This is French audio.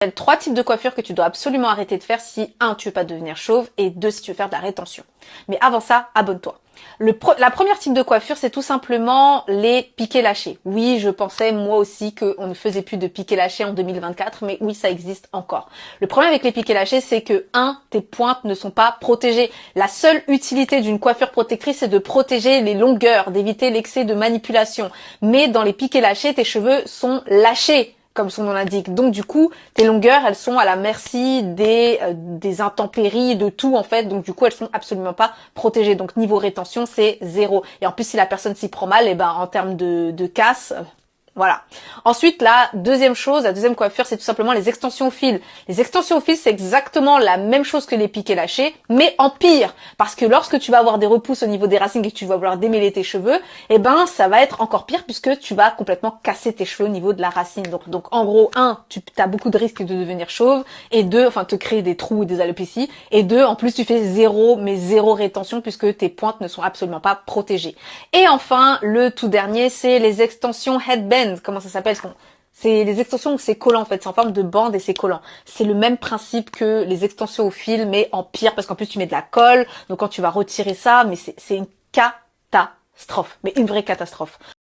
Il y a 3 types de coiffures que tu dois absolument arrêter de faire si 1, tu veux pas devenir chauve et 2, si tu veux faire de la rétention. Mais avant ça, abonne-toi. La première type de coiffure, c'est tout simplement les piqués lâchés. Oui, je pensais moi aussi qu'on ne faisait plus de piqués lâchés en 2024, mais oui, ça existe encore. Le problème avec les piqués lâchés, c'est que 1, tes pointes ne sont pas protégées. La seule utilité d'une coiffure protectrice, c'est de protéger les longueurs, d'éviter l'excès de manipulation. Mais dans les piqués lâchés, tes cheveux sont lâchés, comme son nom l'indique. Donc du coup, tes longueurs, elles sont à la merci des intempéries, de tout en fait. Donc du coup, elles sont absolument pas protégées. Donc niveau rétention, c'est 0. Et en plus, si la personne s'y prend mal, et ben en termes de casse, voilà. Ensuite, la deuxième coiffure, c'est tout simplement les extensions au fil. Les extensions au fil, c'est exactement la même chose que les piqués lâchés, mais en pire. Parce que lorsque tu vas avoir des repousses au niveau des racines et que tu vas vouloir démêler tes cheveux, eh ben, ça va être encore pire puisque tu vas complètement casser tes cheveux au niveau de la racine. Donc en gros, 1, tu as beaucoup de risques de devenir chauve, et 2, enfin, te créer des trous ou des alopécies, et 2, en plus, tu fais 0 rétention puisque tes pointes ne sont absolument pas protégées. Et enfin, le tout dernier, c'est les extensions headband. Comment ça s'appelle? C'est les extensions où c'est collant en fait, c'est en forme de bande et c'est collant. C'est le même principe que les extensions au fil, mais en pire parce qu'en plus tu mets de la colle, donc quand tu vas retirer ça, mais c'est une catastrophe, mais une vraie catastrophe.